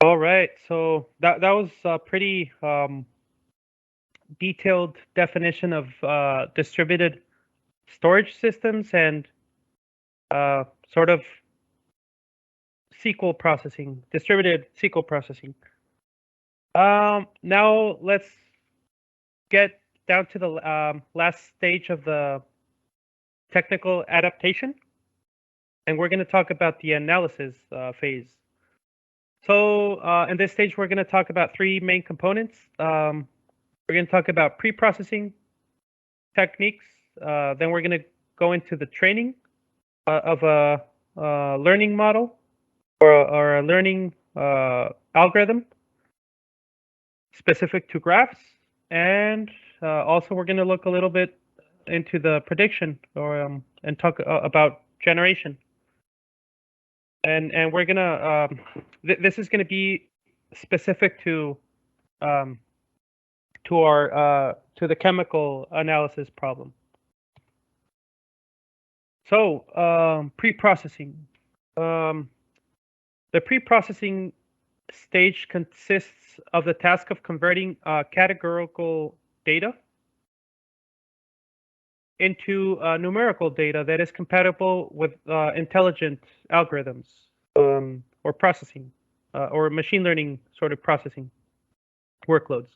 All right, so that was a pretty detailed definition of distributed storage systems and sort of SQL processing, distributed SQL processing. Now let's get down to the last stage of the technical adaptation, and we're going to talk about the analysis phase. So in this stage, we're going to talk about three main components. We're going to talk about pre-processing techniques. Then we're going to go into the training of a learning model or a learning algorithm specific to graphs. And also, we're going to look a little bit into the prediction or and talk about generation. And we're gonna this is gonna be specific to our to the chemical analysis problem. So pre-processing. The pre-processing stage consists of the task of converting categorical data into numerical data that is compatible with intelligent algorithms or processing or machine learning sort of processing workloads.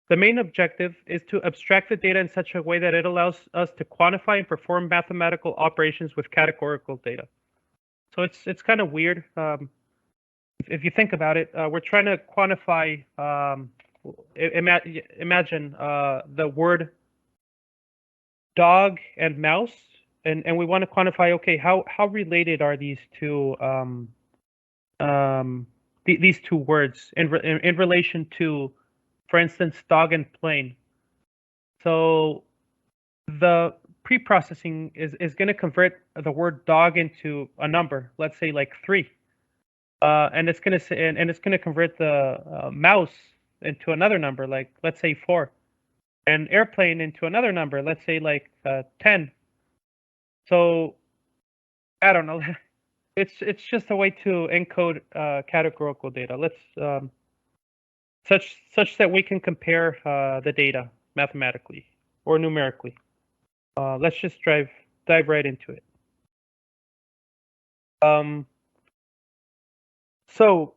The main objective is to abstract the data in such a way that it allows us to quantify and perform mathematical operations with categorical data. So it's kind of weird. If you think about it, we're trying to quantify. Imagine the word dog and mouse, and we want to quantify. Okay, how related are these two these two words in relation to, for instance, dog and plane? So the pre-processing is going to convert the word dog into a number. Let's say like 3. And it's gonna say, and it's gonna convert the mouse into another number, like let's say 4, and airplane into another number, let's say like 10. So I don't know. It's just a way to encode categorical data. Let's such that we can compare the data mathematically or numerically. Let's just dive right into it. So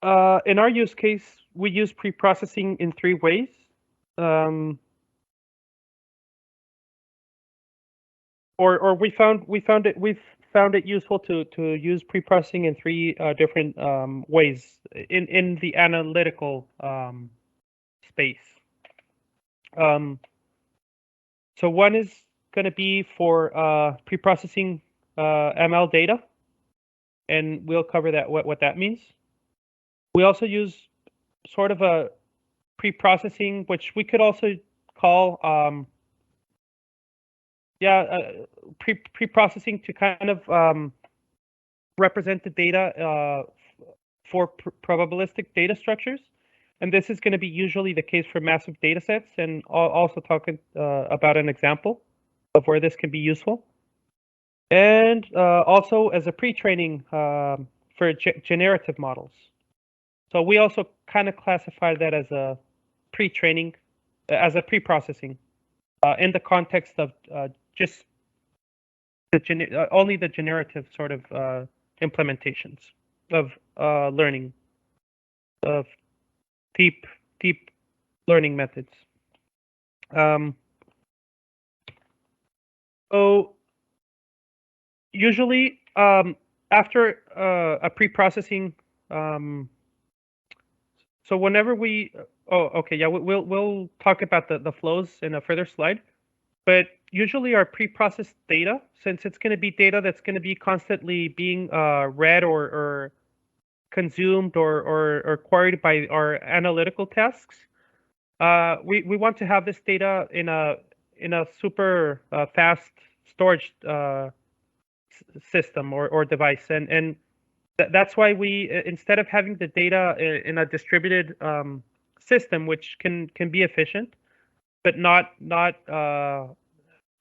in our use case, we use pre-processing in 3 ways. Or we've found it useful to use pre-processing in 3 different ways in the analytical space. So one is going to be for pre-processing ML data, and we'll cover that what that means. We also use sort of a pre-processing, which we could also call pre-processing to kind of represent the data for probabilistic data structures. And this is going to be usually the case for massive data sets, and I'll also talk about an example of where this can be useful. And also as a pre-training for generative models. So we also kind of classify that as a pre-training, as a pre-processing in the context of just the only the generative sort of implementations of learning, of deep learning methods. So usually after a pre-processing, so whenever we, we'll talk about the flows in a further slide. But usually our pre-processed data, since it's going to be data that's going to be constantly being read or consumed or queried by our analytical tasks, we want to have this data in a super fast storage system or device, and that's why we, instead of having the data in a distributed system, which can be efficient, but not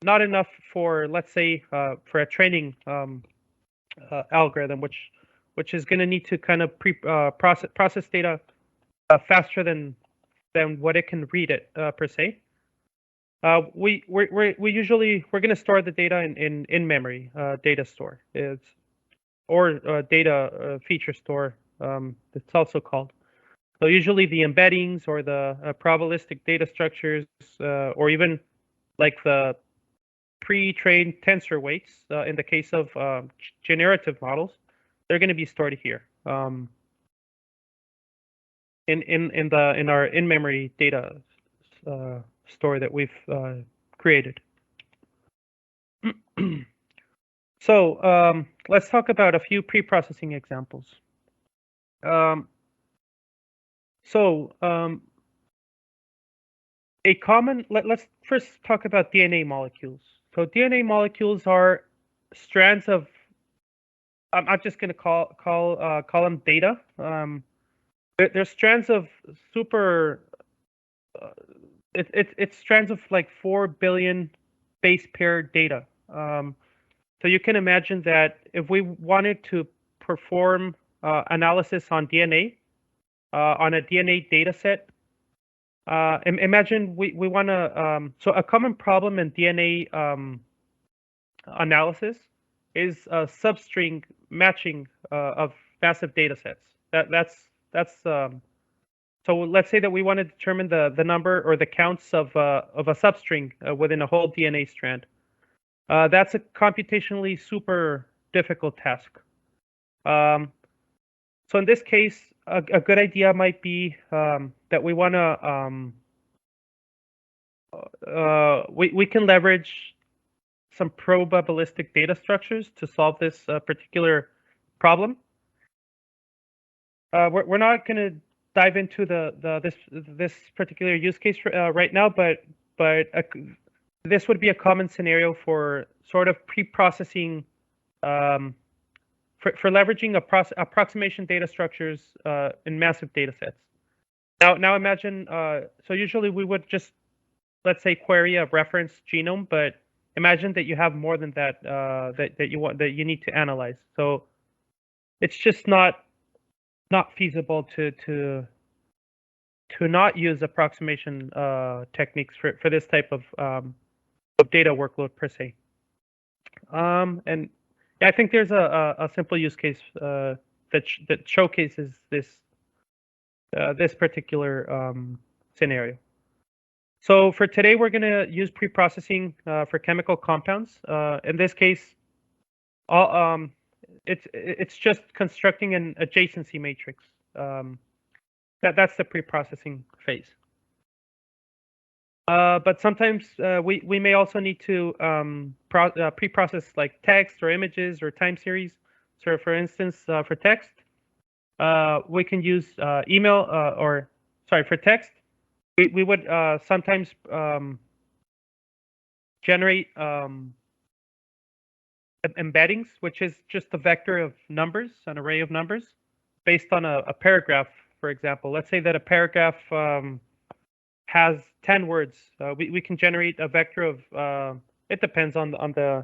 enough for, let's say, for a training algorithm, which which is going to need to kind of process data faster than what it can read it per se. We're going to store the data in memory data store. Or data feature store. It's also called. So usually the embeddings or the probabilistic data structures, or even like the pre-trained tensor weights in the case of generative models, they're going to be stored here in our in-memory data store that we've created. So let's talk about a few pre-processing examples. Let's first talk about DNA molecules. So DNA molecules are strands of, I'm just going to call them data. They're strands of super, it's strands of like 4 billion base pair data. So you can imagine that if we wanted to perform analysis on DNA, on a DNA data set, imagine we want to, so a common problem in DNA analysis is substring matching of massive data sets. So let's say that we want to determine the number or the counts of a substring within a whole DNA strand. That's a computationally super difficult task. So in this case, a good idea might be that we want to we can leverage some probabilistic data structures to solve this particular problem. We're not going to dive into this particular use case right now, but this would be a common scenario for sort of pre-processing, for leveraging approximation data structures in massive data sets. Now imagine, so usually we would just, let's say, query a reference genome, but imagine that you have more than that that you need to analyze. So it's just not feasible to not use approximation techniques for this type of data workload per se. And I think there's a simple use case that showcases this particular scenario. So for today, we're going to use pre-processing for chemical compounds. In this case, it's just constructing an adjacency matrix. That's the pre-processing phase. But sometimes we may also need to pre-process like text or images or time series. So for instance, for text, we can use email for text. We would sometimes generate embeddings, which is just a vector of numbers, an array of numbers, based on a paragraph, for example. Let's say that a paragraph has 10 words. We can generate a vector of, it depends on the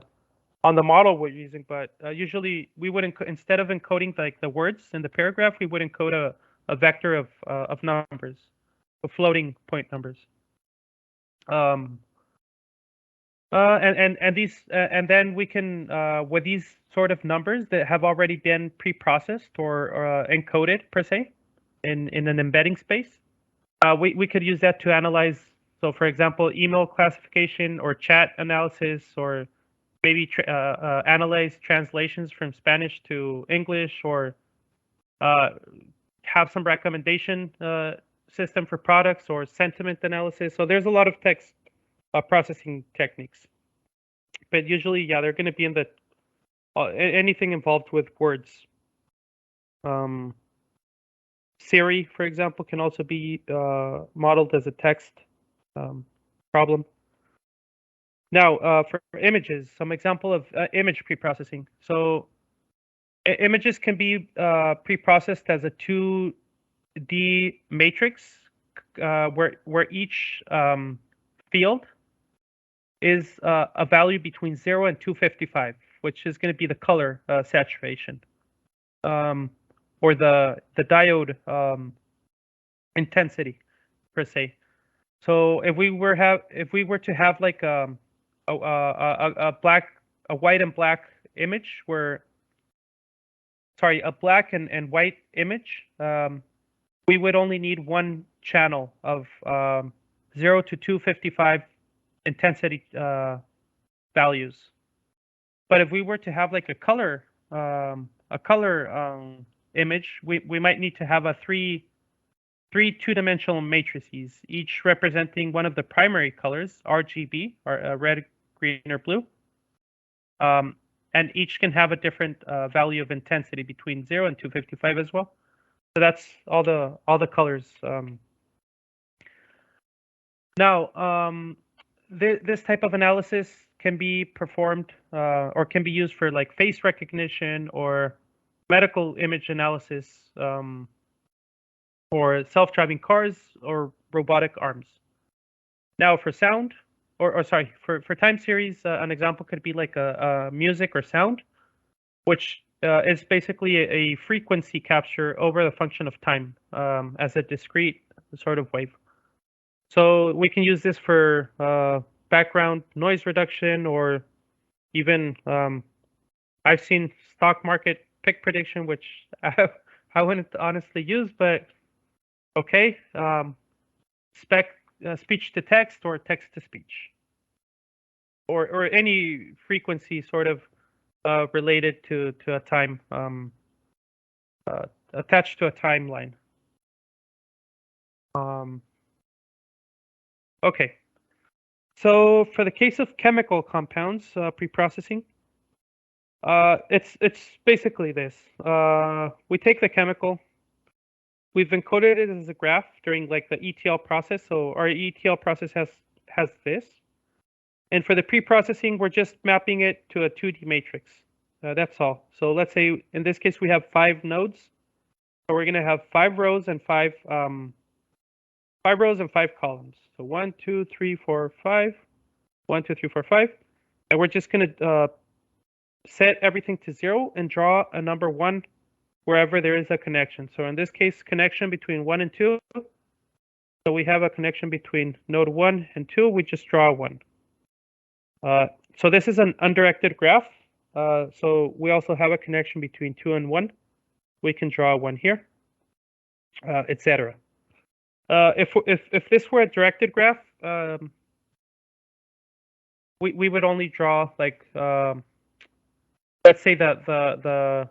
model we're using, but usually we would instead of encoding like the words in the paragraph, we would encode a vector of numbers, of floating point numbers. And then we can with these sort of numbers that have already been pre-processed or encoded per se in an embedding space, we could use that to analyze. So for example, email classification or chat analysis, or maybe analyze translations from Spanish to English, or have some recommendation system for products, or sentiment analysis. So there's a lot of text processing techniques, but usually, yeah, they're going to be in the anything involved with words. Siri, for example, can also be modeled as a text problem. Now, for images, some example of image preprocessing. So images can be preprocessed as a 2D matrix where each field is a value between 0 and 255, which is going to be the color saturation. or the diode intensity per se. So if we were to have like a white and black image where, sorry, a black and white image, we would only need one channel of 0 to 255 intensity values. But if we were to have like a color image, we might need to have three two-dimensional matrices, each representing one of the primary colors, RGB, or red, green, or blue. And each can have a different value of intensity between 0 and 255 as well. So that's all the colors. Now, this type of analysis can be performed or can be used for like face recognition or medical image analysis for self-driving cars or robotic arms. Now, for sound, or sorry, for time series, an example could be like a music or sound, which is basically a frequency capture over the function of time as a discrete sort of wave. So we can use this for background noise reduction, or even I've seen stock market pick prediction, which I wouldn't honestly use, but okay, speech to text or text to speech, or any frequency sort of related to a time, attached to a timeline. Okay, so for the case of chemical compounds, preprocessing, it's basically this. We take the chemical, we've encoded it as a graph during like the ETL process. So our ETL process has this. And for the preprocessing, we're just mapping it to a 2D matrix. That's all. So let's say in this case we have 5 nodes. So we're going to have 5 rows and 5 columns. So 1, 2, 3, 4, 5. 1, 2, 3, 4, 5. And we're just going to set everything to 0 and draw a number 1 wherever there is a connection. So in this case, connection between 1 and 2. So we have a connection between node 1 and 2. We just draw 1. So this is an undirected graph. So we also have a connection between 2 and 1. We can draw 1 here, etc. If this were a directed graph, we would only draw like let's say the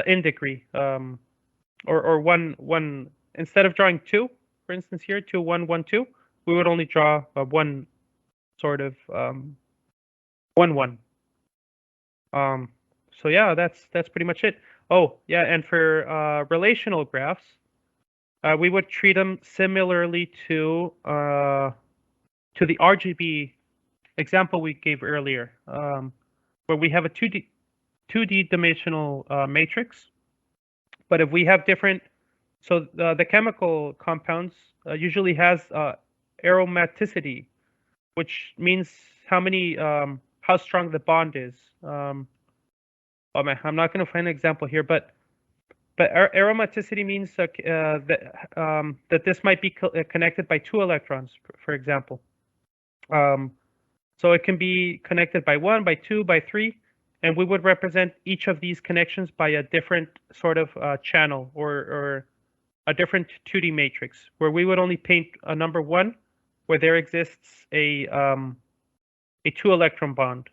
in degree, or one instead of drawing 2, for instance here, 2, 1, 1, 2, we would only draw one sort of 1, 1. So yeah, that's pretty much it. Oh yeah, and for relational graphs, we would treat them similarly to the RGB example we gave earlier, where we have a 2D dimensional matrix. But if we have different, so the chemical compounds usually has aromaticity, which means how strong the bond is. Oh man, I'm not going to find an example here, but aromaticity means that this might be connected by 2 electrons, for example. So it can be connected by 1, by 2, by 3, and we would represent each of these connections by a different sort of channel or a different 2D matrix, where we would only paint a number 1 where there exists a 2-electron bond.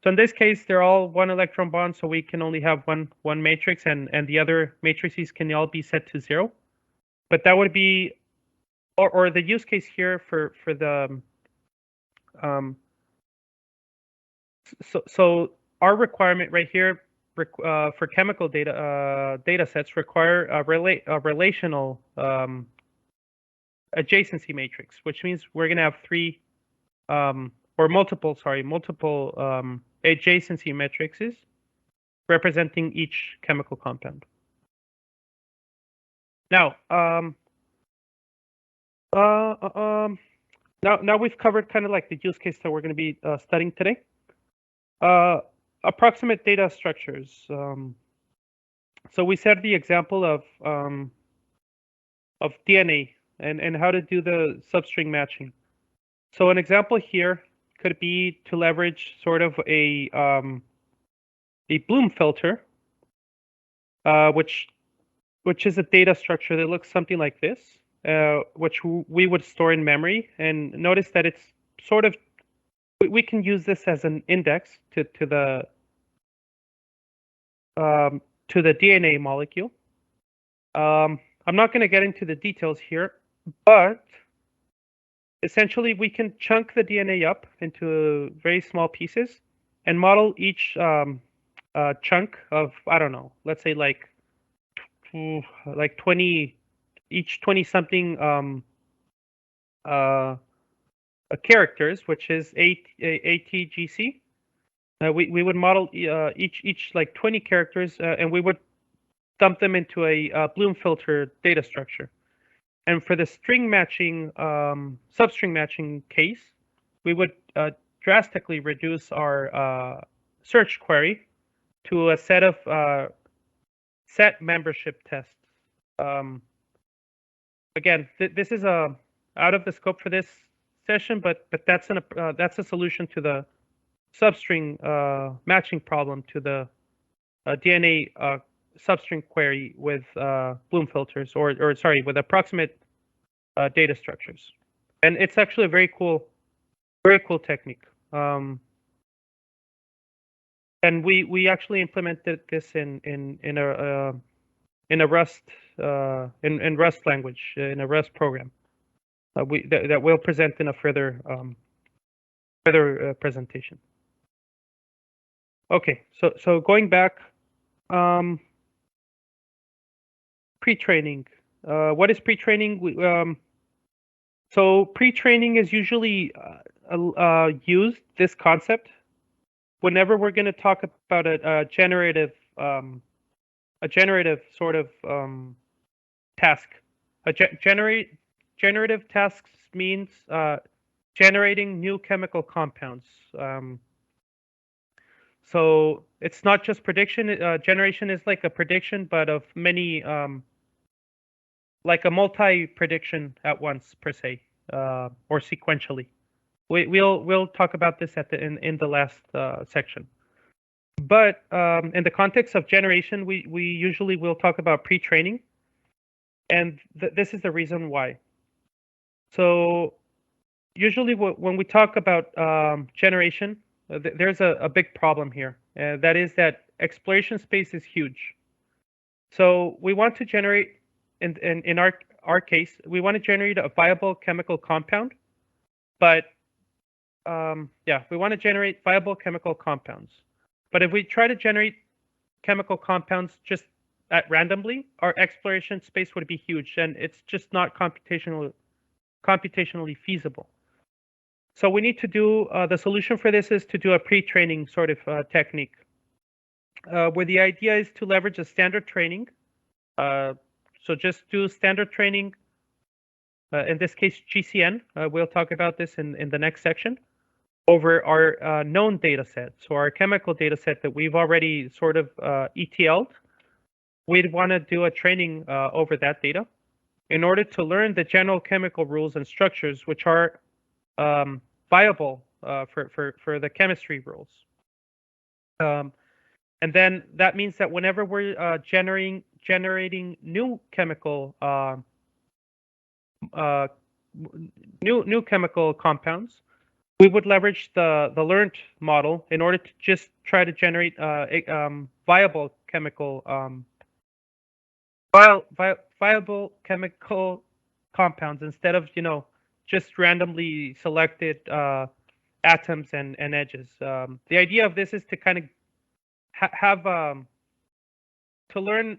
So in this case, they're all 1-electron bonds, so we can only have one matrix, and the other matrices can all be set to 0. But that would be, or the use case here for the so our requirement right here for chemical data sets require a relational adjacency matrix, which means we're going to have 3 or multiple adjacency matrices representing each chemical compound. Now, now we've covered kind of like the use case that we're going to be studying today. approximate data structures. So we set the example of DNA and how to do the substring matching. So an example here could be to leverage sort of a Bloom filter, which is a data structure that looks something like this, which we would store in memory. And notice that it's sort of, we can use this as an index to the DNA molecule. I'm not going to get into the details here, but essentially we can chunk the DNA up into very small pieces and model each chunk of, I don't know, let's say like 20, each 20 something characters, which is ATGC. We would model each like 20 characters, and we would dump them into a Bloom filter data structure. And for the string matching, substring matching case, we would drastically reduce our search query to a set of set membership tests. Again, this is out of the scope for this session, but that's a solution to the substring matching problem to the DNA substring query with Bloom filters, or sorry, with approximate data structures. And it's actually a very cool technique. And we actually implemented this in a Rust in Rust language, in a Rust program. That we'll present in a further presentation. Okay, so going back, pre-training. What is pre-training? So pre-training is usually used, this concept, whenever we're going to talk about a generative sort of task. Generative tasks means generating new chemical compounds. So it's not just prediction. Generation is like a prediction, but of many, like a multi-prediction at once per se, or sequentially. We'll talk about this in the last section. But in the context of generation, we usually will talk about pre-training, and this is the reason why. So usually when we talk about generation, there's a big problem here. That is that exploration space is huge. So we want to generate, in our case, we want to generate a viable chemical compound, but yeah, we want to generate viable chemical compounds. But if we try to generate chemical compounds just randomly, our exploration space would be huge, and it's just not computationally feasible. So we need to do, the solution for this is to do a pre-training sort of technique, where the idea is to leverage a standard training. So just do standard training, in this case, GCN. We'll talk about this in the next section, over our known data set. So our chemical data set that we've already sort of ETL'd, we'd want to do a training over that data in order to learn the general chemical rules and structures which are viable for the chemistry rules. And then that means that whenever we're generating new chemical new chemical compounds, we would leverage the learned model in order to just try to generate viable chemical viable chemical compounds instead of just randomly selected atoms and edges. The idea of this is to kind of have to learn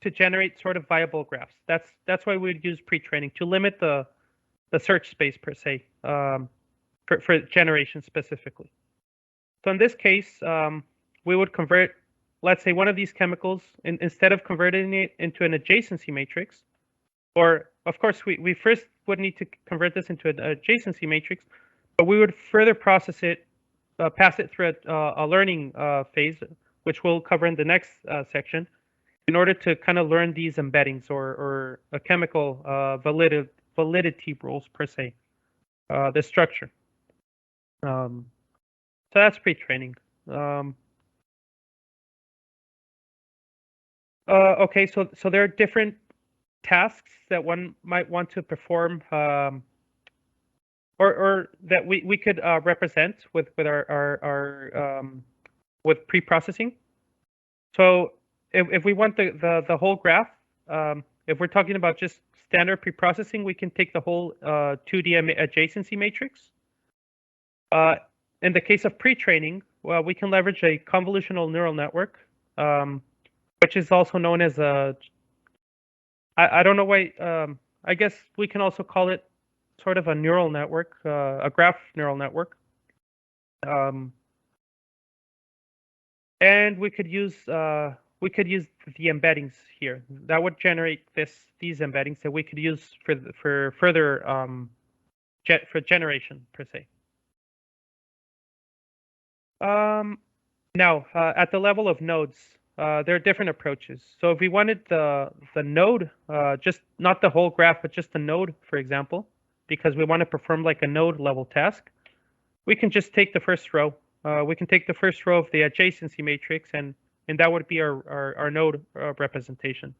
to generate sort of viable graphs. That's why we'd use pre-training, to limit the search space per se, for generation specifically. So in this case, we would convert, let's say, one of these chemicals, instead of converting it into an adjacency matrix, or of course we first would need to convert this into an adjacency matrix, but we would further process it pass it through a learning phase, which we'll cover in the next section, in order to kind of learn these embeddings or a chemical validity rules per se, the structure. So that's pre-training. Okay, so there are different tasks that one might want to perform, or that we could represent with our with pre-processing. So if we want the whole graph, if we're talking about just standard pre-processing, we can take the whole 2D adjacency matrix. In the case of pre-training, well, we can leverage a convolutional neural network, which is also known as a, I don't know why, I guess we can also call it sort of a neural network, a graph neural network. And we could use the embeddings here. That would generate these embeddings that we could use for further for generation per se. Now, at the level of nodes, there are different approaches. So if we wanted the node, just not the whole graph, but just the node, for example, because we want to perform like a node level task, we can just take the first row. We can take the first row of the adjacency matrix, and that would be our node representation.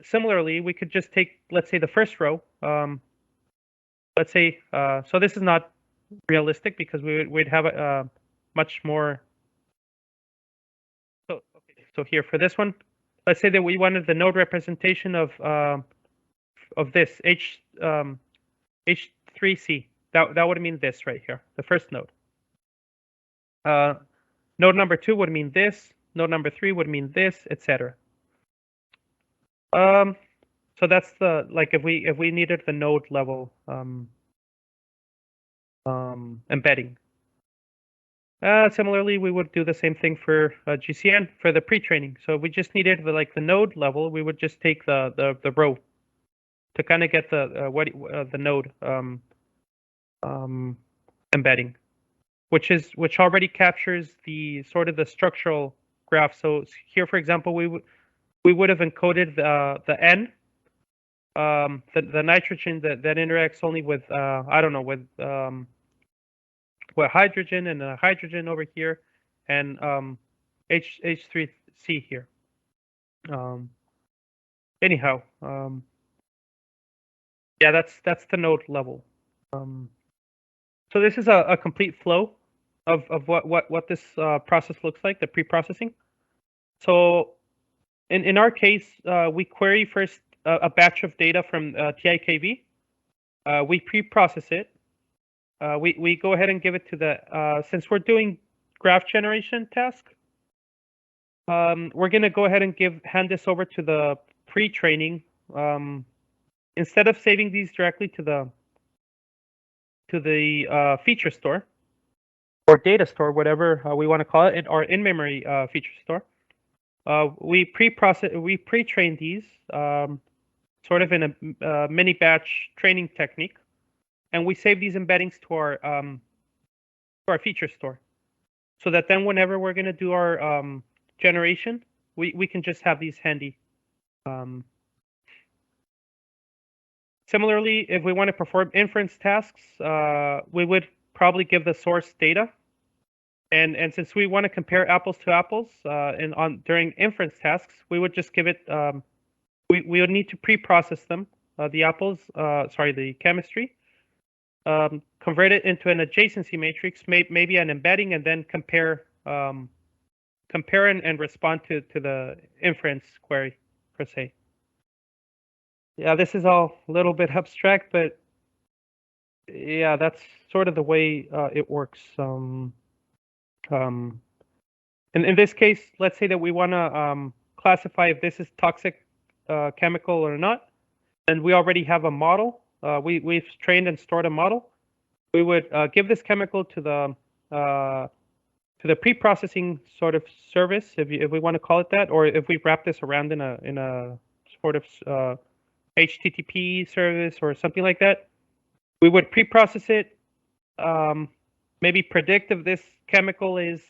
Similarly, we could just take, let's say, the first row. Let's say, so this is not realistic because we'd have a much more. So okay, so here for this one, let's say that we wanted the node representation of this H3C. That would mean this right here, the first node. Node number 2 would mean this. Node number 3 would mean this, etc. So that's the, like, if we needed the node level embedding. Similarly, we would do the same thing for GCN for the pre-training. So if we just needed the node level, we would just take the row to kind of get the node embedding, which already captures the sort of the structural graph. So here, for example, we would have encoded the N, the nitrogen that interacts only with I don't know, with hydrogen and a hydrogen over here, and H3C here. Anyhow, yeah, that's the node level. So this is a complete flow of what this process looks like, the pre-processing. So in our case, we query first a batch of data from TIKV. We pre-process it. We go ahead and give it to the, since we're doing graph generation task, we're going to go ahead and hand this over to the pre-training. Instead of saving these directly to the feature store or data store, whatever we want to call it, or in-memory feature store, we pre-train these sort of in a mini batch training technique, and we save these embeddings to our feature store, so that then whenever we're going to do our generation, we can just have these handy. Similarly, if we want to perform inference tasks, we would probably give the source data, and since we want to compare apples to apples during inference tasks, we would just give it. We would need to pre-process them, the chemistry. Convert it into an adjacency matrix, maybe an embedding, and then compare and respond to the inference query per se. Yeah, this is all a little bit abstract, but yeah, that's sort of the way it works. In this case, let's say that we want to classify if this is toxic chemical or not, and we already have a model. We've trained and stored a model. We would give this chemical to the pre-processing sort of service, if we want to call it that, or if we wrap this around in a sort of HTTP service or something like that. We would pre-process it, maybe predict if this chemical is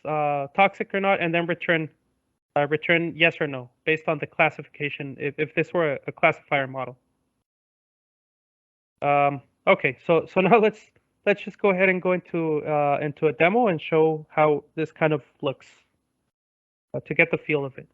toxic or not, and then return yes or no based on the classification. If this were a classifier model. Okay, so now let's just go ahead and go into a demo and show how this kind of looks to get the feel of it.